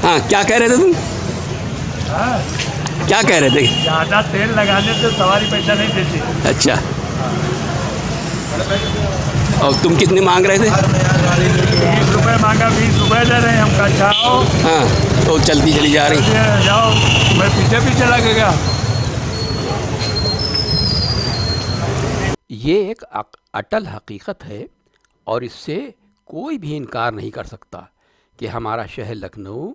हाँ, क्या कह रहे थे तुम? हाँ, क्या कह रहे थे? ज़्यादा तेल लगाने से सवारी पैसा नहीं देती। अच्छा, और तुम कितनी मांग रहे थे? 20 रुपये मांगा, 20 रुपये दे रहे हैं हम। कहा जाओ, हाँ, तो चलती चली जा रही। चलिए जाओ। मैं पीछे पीछे लगेगा। ये एक अटल हकीकत है और इससे कोई भी इनकार नहीं कर सकता कि हमारा शहर लखनऊ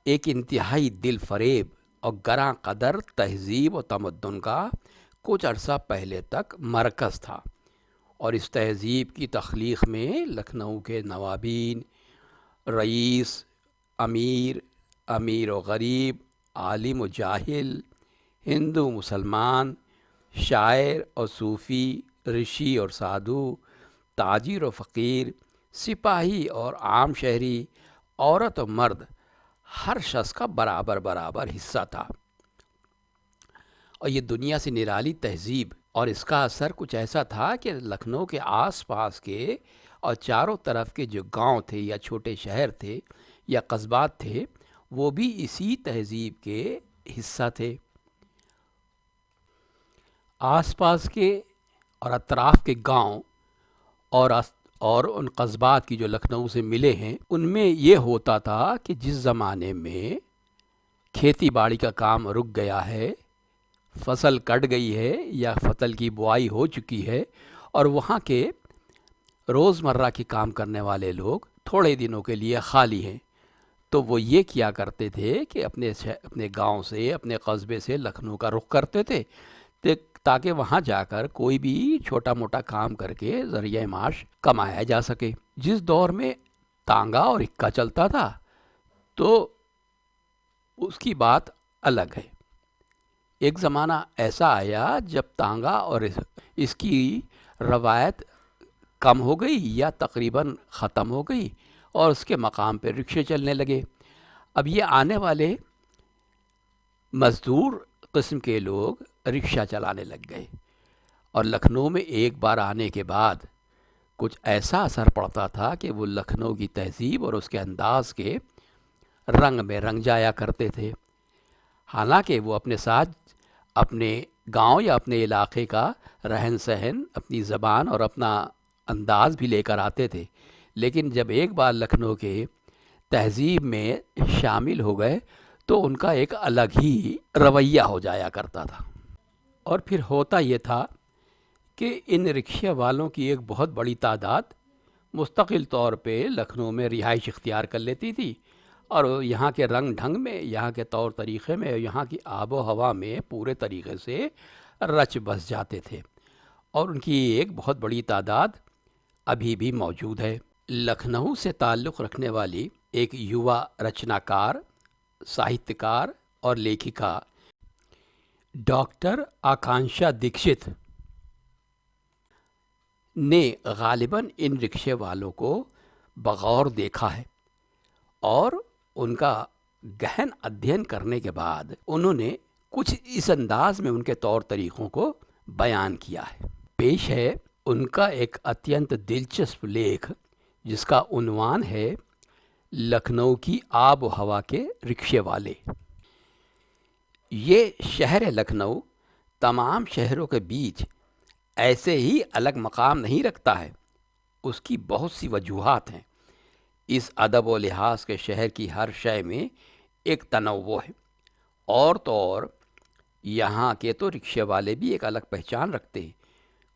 एक इंतहाई दिल फरेब और गरां कदर तहजीब और तमद्दुन का कुछ अरसा पहले तक मरकज़ था। और इस तहजीब की तख्लीक़ में लखनऊ के नवाबीन, रईस, अमीर, अमीर व गरीब, आलिम व जाहिल, हिंदू मुसलमान, शायर और सूफ़ी, ऋषि और साधु, ताजिर और फ़कीर, सिपाही और आम शहरी, औरत और मर्द, हर शख्स का बराबर बराबर हिस्सा था। और ये दुनिया से निराली तहजीब और इसका असर कुछ ऐसा था कि लखनऊ के आसपास के और चारों तरफ के जो गांव थे या छोटे शहर थे या कस्बात थे, वो भी इसी तहजीब के हिस्सा थे। आसपास के और अतराफ़ के गांव और उन कस्बात की जो लखनऊ से मिले हैं, उनमें ये होता था कि जिस ज़माने में खेती बाड़ी का काम रुक गया है, फसल कट गई है या फसल की बुआई हो चुकी है और वहाँ के रोज़मर्रा के काम करने वाले लोग थोड़े दिनों के लिए खाली हैं, तो वो ये किया करते थे कि अपने गांव से, अपने कस्बे से लखनऊ का रुख करते थे ताकि वहाँ जाकर कोई भी छोटा मोटा काम करके ज़रिया माश कमाया जा सके। जिस दौर में तांगा और इक्का चलता था तो उसकी बात अलग है। एक ज़माना ऐसा आया जब तांगा और इसकी रवायत कम हो गई या तकरीबन ख़त्म हो गई और उसके मकाम पर रिक्शे चलने लगे। अब ये आने वाले मज़दूर किस्म के लोग रिक्शा चलाने लग गए और लखनऊ में एक बार आने के बाद कुछ ऐसा असर पड़ता था कि वो लखनऊ की तहज़ीब और उसके अंदाज़ के रंग में रंग जाया करते थे। हालांकि वो अपने साथ अपने गांव या अपने इलाके का रहन सहन, अपनी ज़बान और अपना अंदाज़ भी लेकर आते थे, लेकिन जब एक बार लखनऊ के तहज़ीब में शामिल हो गए तो उनका एक अलग ही रवैया हो जाया करता था। और फिर होता ये था कि इन रिक्शे वालों की एक बहुत बड़ी तादाद मुस्तकिल तौर पे लखनऊ में रिहाइश इख्तियार कर लेती थी और यहाँ के रंग ढंग में, यहाँ के तौर तरीक़े में, यहाँ की आबो हवा में पूरे तरीक़े से रच बस जाते थे और उनकी एक बहुत बड़ी तादाद अभी भी मौजूद है। लखनऊ से ताल्लुक़ रखने वाली एक युवा रचनाकार, साहित्यकार और लेखिका डॉक्टर आकांक्षा दीक्षित ने गालिबन इन रिक्शे वालों को बगौर देखा है और उनका गहन अध्ययन करने के बाद उन्होंने कुछ इस अंदाज में उनके तौर तरीक़ों को बयान किया है। पेश है उनका एक अत्यंत दिलचस्प लेख जिसका उन्वान है लखनऊ की आब व हवा के रिक्शे वाले। ये शहर लखनऊ तमाम शहरों के बीच ऐसे ही अलग मकाम नहीं रखता है, उसकी बहुत सी वजूहात हैं। इस अदब व लिहाज के शहर की हर शय में एक तनव्वुह है। और तो और यहाँ के तो रिक्शे वाले भी एक अलग पहचान रखते हैं।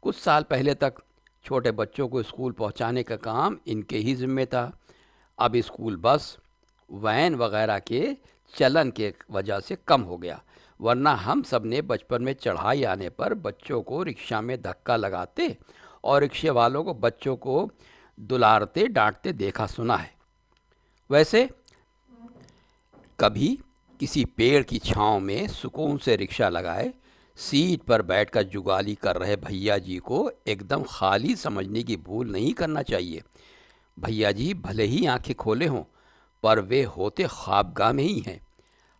कुछ साल पहले तक छोटे बच्चों को स्कूल पहुँचाने का काम इनके ही ज़िम्मे था। अब स्कूल बस, वैन वगैरह के चलन के वजह से कम हो गया, वरना हम सब ने बचपन में चढ़ाई आने पर बच्चों को रिक्शा में धक्का लगाते और रिक्शे वालों को बच्चों को दुलारते डांटते देखा सुना है। वैसे कभी किसी पेड़ की छांव में सुकून से रिक्शा लगाए सीट पर बैठकर जुगाली कर रहे भैया जी को एकदम खाली समझने की भूल नहीं करना चाहिए। भैया जी भले ही आंखें खोले हों पर वे होते ख्वाबगाह में ही हैं।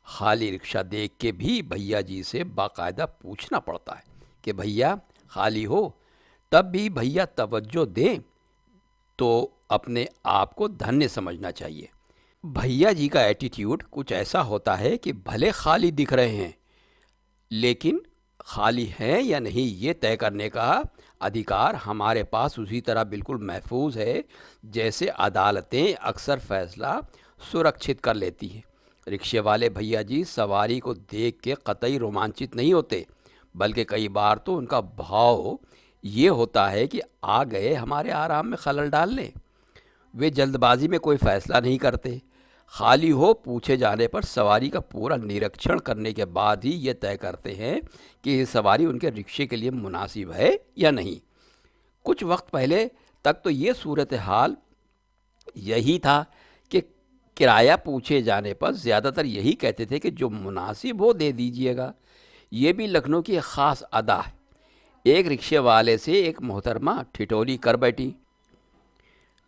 खाली रिक्शा देख के भी भैया जी से बाकायदा पूछना पड़ता है कि भैया खाली हो, तब भी भैया तवज्जो दें तो अपने आप को धन्य समझना चाहिए। भैया जी का एटीट्यूड कुछ ऐसा होता है कि भले खाली दिख रहे हैं, लेकिन खाली हैं या नहीं ये तय करने का अधिकार हमारे पास उसी तरह बिल्कुल महफूज है जैसे अदालतें अक्सर फैसला सुरक्षित कर लेती हैं। रिक्शे वाले भैया जी सवारी को देख के कतई रोमांचित नहीं होते, बल्कि कई बार तो उनका भाव ये होता है कि आ गए हमारे आराम में खलल डालने। वे जल्दबाजी में कोई फैसला नहीं करते। खाली हो पूछे जाने पर सवारी का पूरा निरीक्षण करने के बाद ही ये तय करते हैं कि ये सवारी उनके रिक्शे के लिए मुनासिब है या नहीं। कुछ वक्त पहले तक तो ये सूरत हाल यही था कि किराया पूछे जाने पर ज़्यादातर यही कहते थे कि जो मुनासिब हो दे दीजिएगा। ये भी लखनऊ की एक ख़ास अदा है। एक रिक्शे वाले से एक मोहतरमा ठिठोली कर बैठी।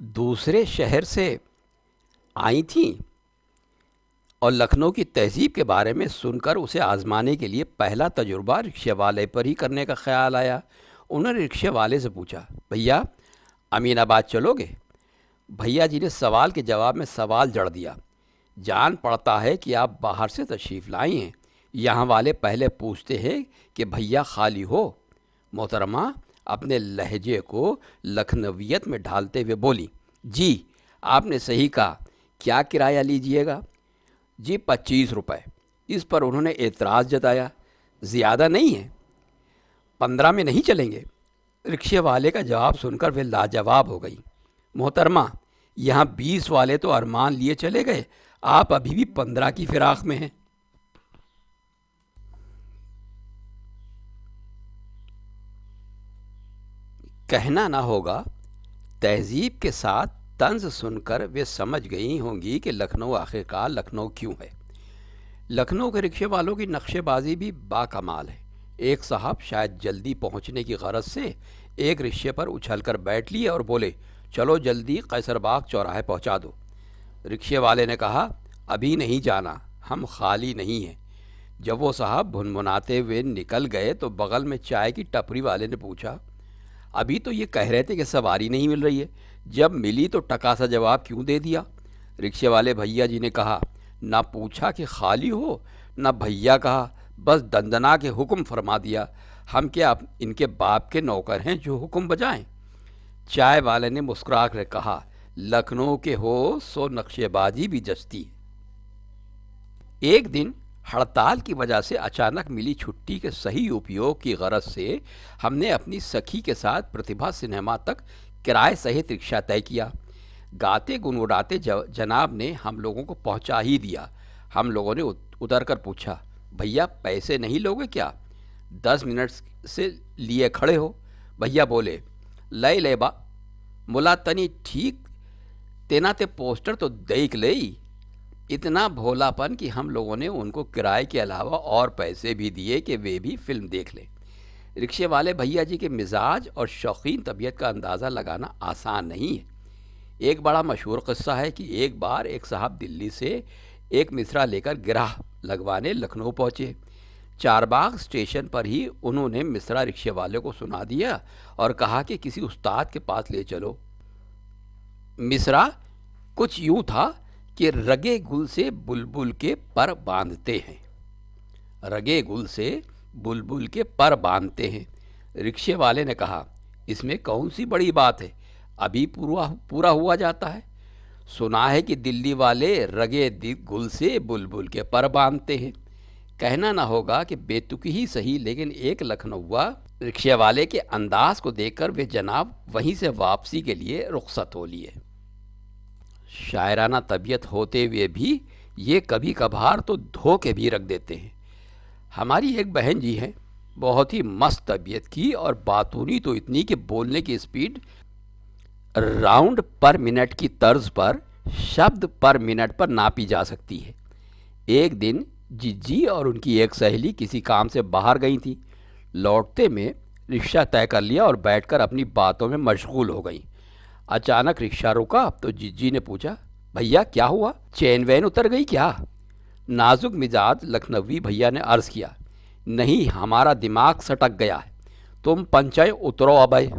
दूसरे शहर से आई थी और लखनऊ की तहज़ीब के बारे में सुनकर उसे आज़माने के लिए पहला तजुर्बा रिक्शे वाले पर ही करने का ख्याल आया। उन्होंने रिक्शे वाले से पूछा, भैया अमीनाबाद चलोगे? भैया जी ने सवाल के जवाब में सवाल जड़ दिया। जान पड़ता है कि आप बाहर से तशरीफ़ लाई हैं। यहाँ वाले पहले पूछते हैं कि भैया खाली हो। मोहतरमा अपने लहजे को लखनवियत में ढालते हुए बोली, जी आपने सही कहा, क्या किराया लीजिएगा? जी 25 रुपये। इस पर उन्होंने एतराज़ जताया, ज़्यादा नहीं है? 15 में नहीं चलेंगे? रिक्शे वाले का जवाब सुनकर वे लाजवाब हो गई। मोहतरमा यहाँ 20 वाले तो अरमान लिए चले गए, आप अभी भी 15 की फिराक में हैं। कहना ना होगा, तहज़ीब के साथ तंज सुनकर वे समझ गई होंगी कि लखनऊ आखिरकार लखनऊ क्यों है। लखनऊ के रिक्शे वालों की नक्शेबाजी भी बाकमाल है। एक साहब शायद जल्दी पहुंचने की गरज से एक रिक्शे पर उछलकर बैठ लिए और बोले, चलो जल्दी कैसरबाग चौराहे पहुंचा दो। रिक्शे वाले ने कहा, अभी नहीं जाना, हम खाली नहीं हैं। जब वो साहब भुनभुनाते हुए निकल गए तो बगल में चाय की टपरी वाले ने पूछा, अभी तो ये कह रहे थे कि सवारी नहीं मिल रही है, जब मिली तो टका सा जवाब क्यों दे दिया? रिक्शे वाले भैया जी ने कहा, ना पूछा कि खाली हो, ना भैया कहा, बस दंदना के हुक्म फरमा दिया। हम क्या इनके बाप के नौकर हैं जो हुक्म बजाएं? चाय वाले ने मुस्कुरा कर कहा, लखनऊ के हो सो नक्शेबाजी भी जचती है। एक दिन हड़ताल की वजह से अचानक मिली छुट्टी के सही उपयोग की गरज से हमने अपनी सखी के साथ प्रतिभा सिनेमा तक किराए सहित रिक्शा तय किया। गाते गुनगुनाते जनाब ने हम लोगों को पहुंचा ही दिया। हम लोगों ने उतर कर पूछा, भैया पैसे नहीं लोगे क्या? 10 मिनट से लिए खड़े हो। भैया बोले, लय ले बा मुला तनी ठीक तेना ते पोस्टर तो देख ले। इतना भोलापन कि हम लोगों ने उनको किराए के अलावा और पैसे भी दिए कि वे भी फिल्म देख लें। रिक्शे वाले भैया जी के मिजाज और शौकीन तबीयत का अंदाज़ा लगाना आसान नहीं है। एक बड़ा मशहूर क़स्सा है कि एक बार एक साहब दिल्ली से एक मिसरा लेकर गिराह लगवाने लखनऊ पहुँचे। चारबाग स्टेशन पर ही उन्होंने मिसरा रिक्शे वाले को सुना दिया और कहा कि किसी उस्ताद के पास ले चलो। मिसरा कुछ यूँ था कि रगे गुल से बुलबुल के पर बांधते हैं। रगे गुल से बुलबुल के पर बांधते हैं। रिक्शे वाले ने कहा, इसमें कौन सी बड़ी बात है, अभी पूरा हुआ जाता है। सुना है कि दिल्ली वाले रगे गुल से बुलबुल के पर बांधते हैं। कहना ना होगा कि बेतुकी ही सही, लेकिन एक लखनऊआ रिक्शे वाले के अंदाज को देखकर वे जनाब वहीं से वापसी के लिए रुखसत हो लिए। शायराना तबीयत होते हुए भी ये कभी कभार तो धोखे भी रख देते हैं। हमारी एक बहन जी हैं, बहुत ही मस्त तबीयत की और बातूनी तो इतनी कि बोलने की स्पीड राउंड पर मिनट की तर्ज पर शब्द पर मिनट पर नापी जा सकती है। एक दिन जिज्जी और उनकी एक सहेली किसी काम से बाहर गई थी। लौटते में रिक्शा तय कर लिया और बैठकर अपनी बातों में मशगूल हो गई। अचानक रिक्शा रुका तो जिज्जी ने पूछा, भैया क्या हुआ, चैन वैन उतर गई क्या? नाजुक मिजाज लखनवी भैया ने अर्ज़ किया, नहीं हमारा दिमाग सटक गया है, तुम पंचायत उतरो अबे।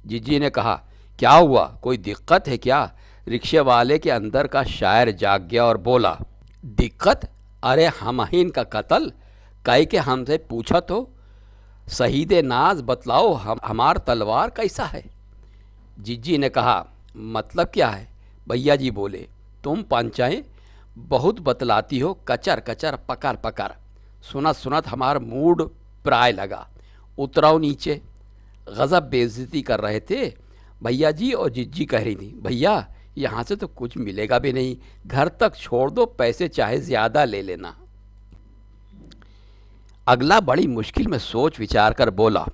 जिज्जी ने कहा, क्या हुआ, कोई दिक्कत है क्या? रिक्शे वाले के अंदर का शायर जाग गया और बोला, दिक्कत? अरे हमहीन का कत्ल कह के हमसे पूछा तो शहीद नाज बतलाओ हमार तलवार कैसा है। जिज्जी ने कहा, मतलब क्या है? भैया जी बोले, तुम पंचाएं बहुत बतलाती हो, कचर कचर पकर पकर। सुनत सुनत हमार मूड प्राय लगा, उतराओ नीचे। गज़ब बेइज्जती कर रहे थे भैया जी, और जिज्जी कह रही थी, भैया यहाँ से तो कुछ मिलेगा भी नहीं, घर तक छोड़ दो, पैसे चाहे ज़्यादा ले लेना। अगला बड़ी मुश्किल में सोच विचार कर बोला,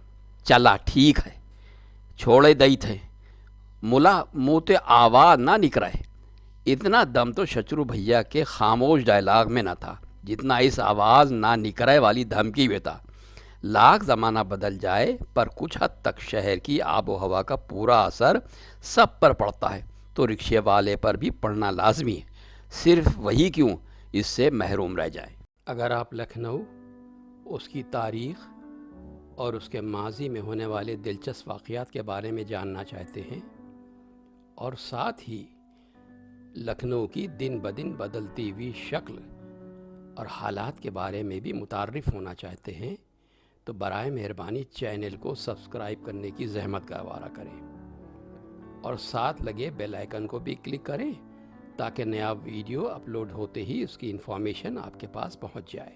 चला ठीक है, छोड़े दई थे, मुला मुँह ते आवाज़ ना निकले। इतना दम तो शत्रु भैया के खामोश डायलॉग में न था जितना इस आवाज़ ना निकले वाली धमकी में था। लाख ज़माना बदल जाए पर कुछ हद तक शहर की आबो हवा का पूरा असर सब पर पड़ता है, तो रिक्शे वाले पर भी पड़ना लाजमी है, सिर्फ वही क्यों इससे महरूम रह जाए। अगर आप लखनऊ, उसकी तारीख़ और उसके माजी में होने वाले दिलचस्प वाक़यात के बारे में जानना चाहते हैं और साथ ही लखनऊ की दिन ब दिन बदलती हुई शक्ल और हालात के बारे में भी मुतारिफ़ होना चाहते हैं, तो बराए मेहरबानी चैनल को सब्सक्राइब करने की ज़हमत गवारा करें और साथ लगे बेल आइकन को भी क्लिक करें ताकि नया वीडियो अपलोड होते ही उसकी इन्फॉर्मेशन आपके पास पहुंच जाए।